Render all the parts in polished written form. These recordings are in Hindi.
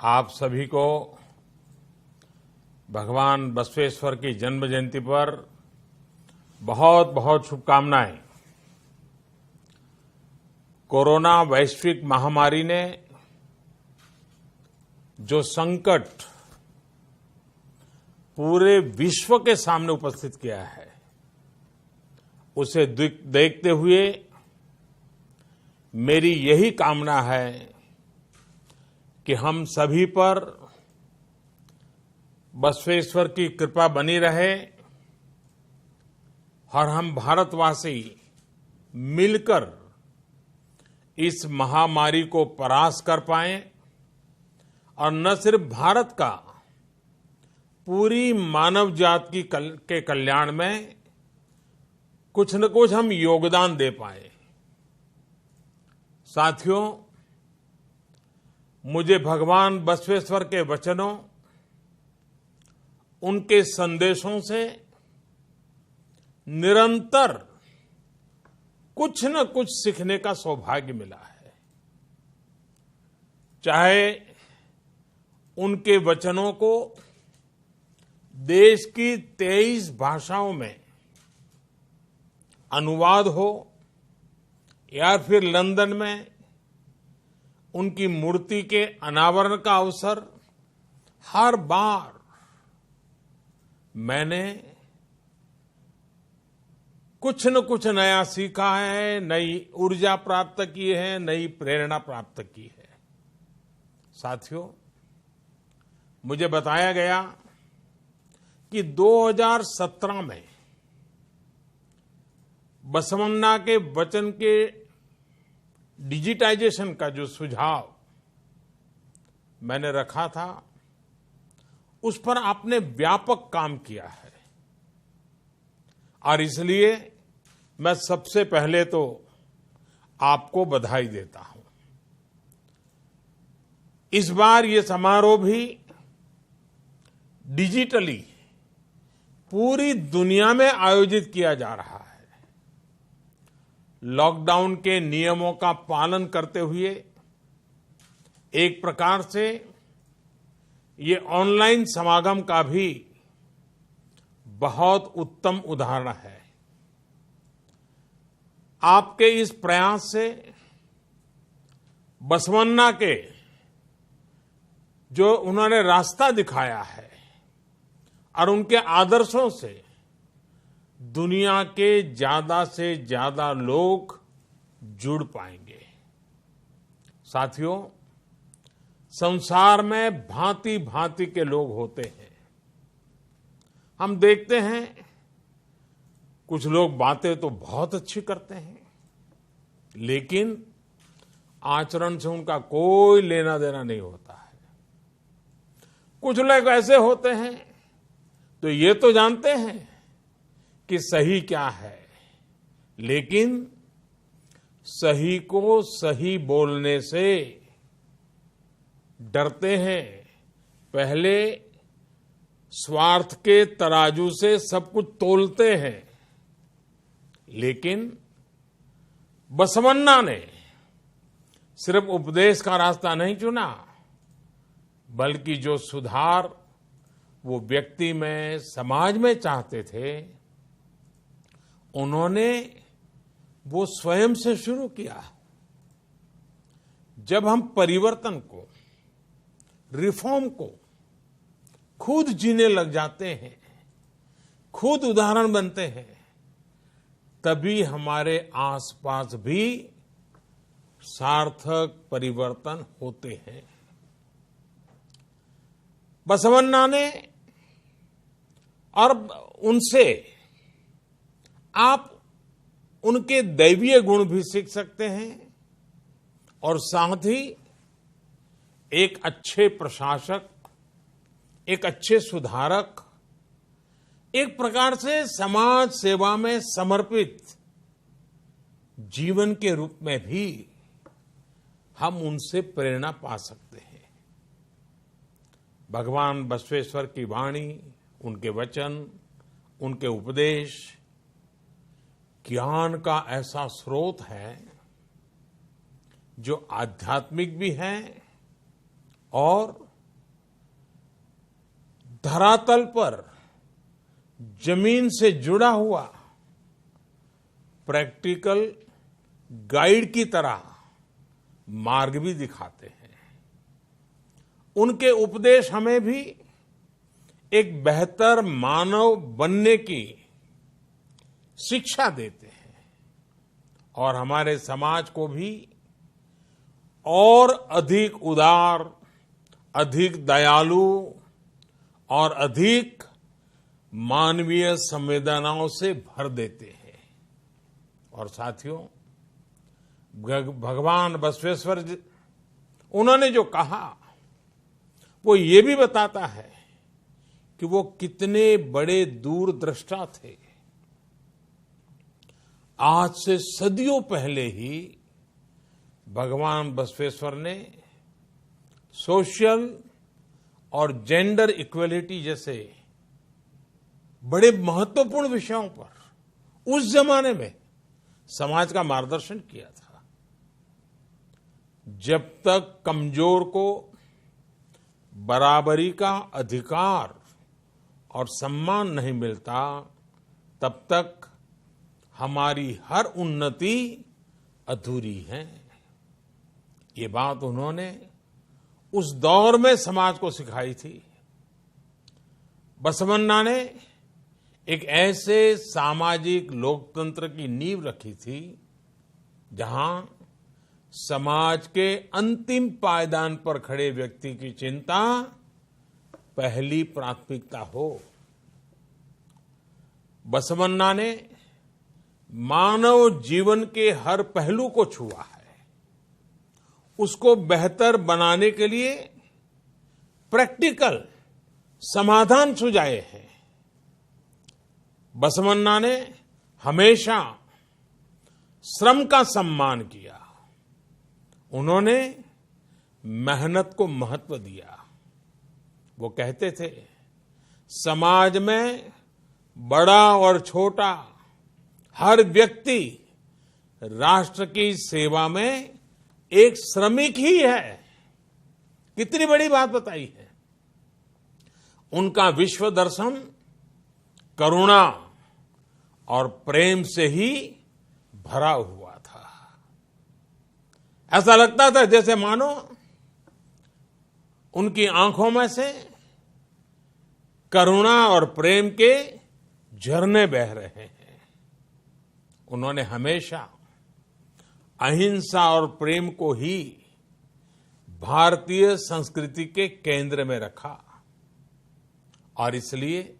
आप सभी को भगवान बसवेश्वर की जन्म जयंती पर बहुत बहुत शुभकामनाएं। कोरोना वैश्विक महामारी ने जो संकट पूरे विश्व के सामने उपस्थित किया है, उसे देखते हुए मेरी यही कामना है कि हम सभी पर बसवेश्वर की कृपा बनी रहे और हम भारतवासी मिलकर इस महामारी को परास्त कर पाएं और न सिर्फ भारत का, पूरी मानव जाति के कल्याण में कुछ न कुछ हम योगदान दे पाए। साथियों, मुझे भगवान बसवेश्वर के वचनों, उनके संदेशों से निरंतर कुछ न कुछ सीखने का सौभाग्य मिला है। चाहे उनके वचनों को देश की 23 भाषाओं में अनुवाद हो या फिर लंदन में उनकी मूर्ति के अनावरण का अवसर, हर बार मैंने कुछ न कुछ नया सीखा है, नई ऊर्जा प्राप्त की है, नई प्रेरणा प्राप्त की है। साथियों, मुझे बताया गया कि 2017 में बसवन्ना के वचन के डिजिटाइजेशन का जो सुझाव मैंने रखा था, उस पर आपने व्यापक काम किया है और इसलिए मैं सबसे पहले तो आपको बधाई देता हूं। इस बार ये समारोह भी डिजिटली पूरी दुनिया में आयोजित किया जा रहा है। लॉकडाउन के नियमों का पालन करते हुए एक प्रकार से ये ऑनलाइन समागम का भी बहुत उत्तम उदाहरण है। आपके इस प्रयास से बसवन्ना के जो उन्होंने रास्ता दिखाया है और उनके आदर्शों से दुनिया के ज्यादा से ज्यादा लोग जुड़ पाएंगे। साथियों, संसार में भांति भांति के लोग होते हैं। हम देखते हैं कुछ लोग बातें तो बहुत अच्छी करते हैं, लेकिन आचरण से उनका कोई लेना देना नहीं होता है। कुछ लोग ऐसे होते हैं तो ये तो जानते हैं कि सही क्या है, लेकिन सही को सही बोलने से डरते हैं। पहले स्वार्थ के तराजू से सब कुछ तोलते हैं। लेकिन बसवन्ना ने सिर्फ उपदेश का रास्ता नहीं चुना, बल्कि जो सुधार वो व्यक्ति में, समाज में चाहते थे, उन्होंने वो स्वयं से शुरू किया। जब हम परिवर्तन को, रिफॉर्म को खुद जीने लग जाते हैं, खुद उदाहरण बनते हैं, तभी हमारे आसपास भी सार्थक परिवर्तन होते हैं। बसवन्ना ने और उनसे आप उनके दैवीय गुण भी सीख सकते हैं और साथ ही एक अच्छे प्रशासक, एक अच्छे सुधारक, एक प्रकार से समाज सेवा में समर्पित जीवन के रूप में भी हम उनसे प्रेरणा पा सकते हैं। भगवान बसवेश्वर की वाणी, उनके वचन, उनके उपदेश ज्ञान का ऐसा स्रोत है जो आध्यात्मिक भी है और धरातल पर जमीन से जुड़ा हुआ प्रैक्टिकल गाइड की तरह मार्ग भी दिखाते हैं। उनके उपदेश हमें भी एक बेहतर मानव बनने की शिक्षा देते हैं और हमारे समाज को भी और अधिक उदार, अधिक दयालु और अधिक मानवीय संवेदनाओं से भर देते हैं। और साथियों, भगवान बसवेश्वर जी, उन्होंने जो कहा वो ये भी बताता है कि वो कितने बड़े दूरदृष्टा थे। आज से सदियों पहले ही भगवान बसवेश्वर ने सोशल और जेंडर इक्वलिटी जैसे बड़े महत्वपूर्ण विषयों पर उस जमाने में समाज का मार्गदर्शन किया था। जब तक कमजोर को बराबरी का अधिकार और सम्मान नहीं मिलता, तब तक हमारी हर उन्नति अधूरी है। ये बात उन्होंने उस दौर में समाज को सिखाई थी। बसवन्ना ने एक ऐसे सामाजिक लोकतंत्र की नींव रखी थी जहां समाज के अंतिम पायदान पर खड़े व्यक्ति की चिंता पहली प्राथमिकता हो। बसवन्ना ने मानव जीवन के हर पहलू को छुआ है, उसको बेहतर बनाने के लिए प्रैक्टिकल समाधान सुझाए हैं। बसवन्ना ने हमेशा श्रम का सम्मान किया। उन्होंने मेहनत को महत्व दिया। वो कहते थे, समाज में बड़ा और छोटा हर व्यक्ति राष्ट्र की सेवा में एक श्रमिक ही है। कितनी बड़ी बात बताई है। उनका विश्व दर्शन करुणा और प्रेम से ही भरा हुआ था। ऐसा लगता था जैसे मानो उनकी आंखों में से करुणा और प्रेम के झरने बह रहे हैं। उन्होंने हमेशा अहिंसा और प्रेम को ही भारतीय संस्कृति के केंद्र में रखा। और इसलिए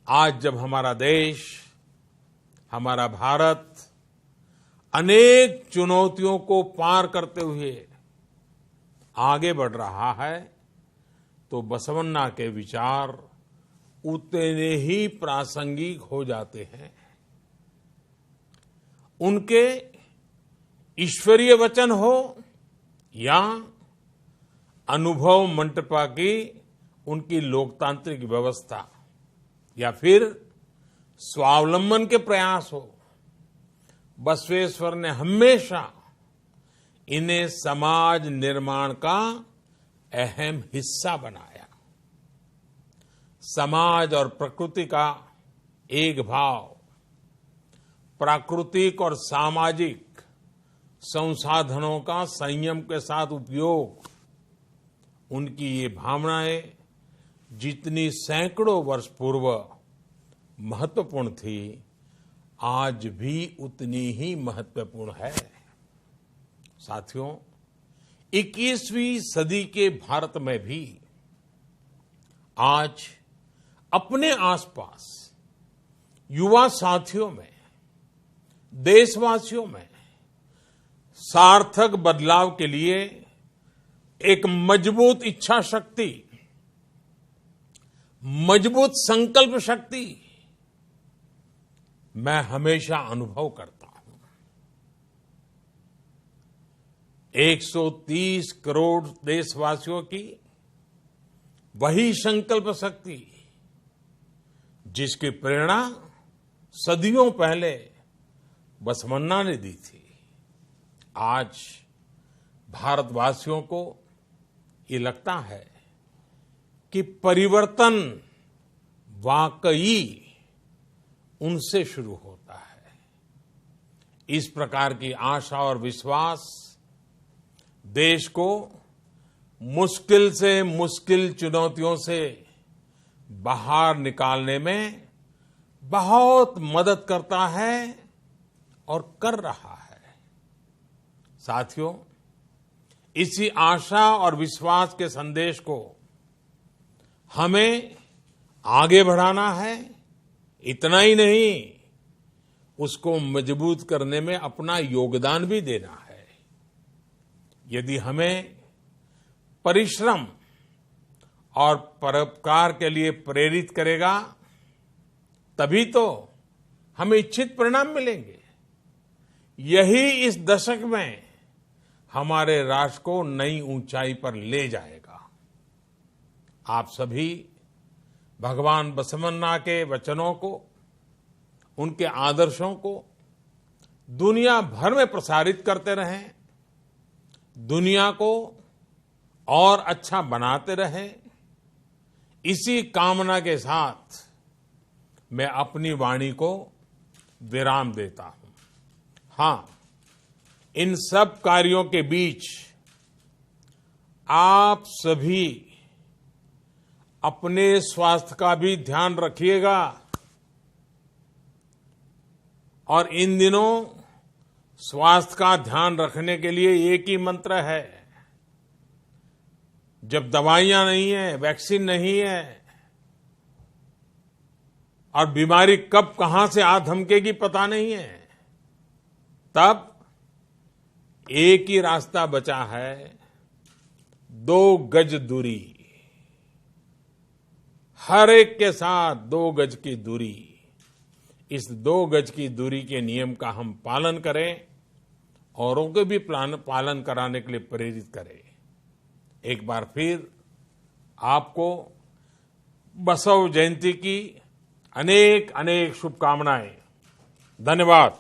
आज जब हमारा देश, हमारा भारत अनेक चुनौतियों को पार करते हुए आगे बढ़ रहा है, तो बसवन्ना के विचार उतने ही प्रासंगिक हो जाते हैं। उनके ईश्वरीय वचन हो या अनुभव मंटपा की उनकी लोकतांत्रिक व्यवस्था या फिर स्वावलंबन के प्रयास हो, बसवेश्वर ने हमेशा इन्हें समाज निर्माण का अहम हिस्सा बनाया। समाज और प्रकृति का एक भाव, प्राकृतिक और सामाजिक संसाधनों का संयम के साथ उपयोग, उनकी ये भावनाएं जितनी सैकड़ों वर्ष पूर्व महत्वपूर्ण थी, आज भी उतनी ही महत्वपूर्ण है। साथियों, 21वीं सदी के भारत में भी आज अपने आसपास युवा साथियों में, देशवासियों में सार्थक बदलाव के लिए एक मजबूत इच्छा शक्ति, मजबूत संकल्प शक्ति मैं हमेशा अनुभव करता हूं। 130 करोड़ देशवासियों की वही संकल्प शक्ति जिसकी प्रेरणा सदियों पहले बसवन्ना ने दी थी, आज भारतवासियों को ये लगता है कि परिवर्तन वाकई उनसे शुरू होता है। इस प्रकार की आशा और विश्वास देश को मुश्किल से मुश्किल चुनौतियों से बाहर निकालने में बहुत मदद करता है और कर रहा है। साथियों, इसी आशा और विश्वास के संदेश को हमें आगे बढ़ाना है। इतना ही नहीं, उसको मजबूत करने में अपना योगदान भी देना है। यदि हमें परिश्रम और परोपकार के लिए प्रेरित करेगा, तभी तो हमें इच्छित परिणाम मिलेंगे। यही इस दशक में हमारे राष्ट्र को नई ऊंचाई पर ले जाएगा। आप सभी भगवान बसवन्ना के वचनों को, उनके आदर्शों को दुनिया भर में प्रसारित करते रहें, दुनिया को और अच्छा बनाते रहें। इसी कामना के साथ मैं अपनी वाणी को विराम देता हूं। हां, इन सब कार्यों के बीच आप सभी अपने स्वास्थ्य का भी ध्यान रखिएगा। और इन दिनों स्वास्थ्य का ध्यान रखने के लिए एक ही मंत्र है। जब दवाइयां नहीं है, वैक्सीन नहीं है और बीमारी कब कहां से आ धमकेगी पता नहीं है, तब एक ही रास्ता बचा है, 2 गज दूरी। हर एक के साथ 2 गज की दूरी। इस 2 गज की दूरी के नियम का हम पालन करें, औरों को भी पालन कराने के लिए प्रेरित करें। एक बार फिर आपको बसव जयंती की अनेक अनेक शुभकामनाएं। धन्यवाद।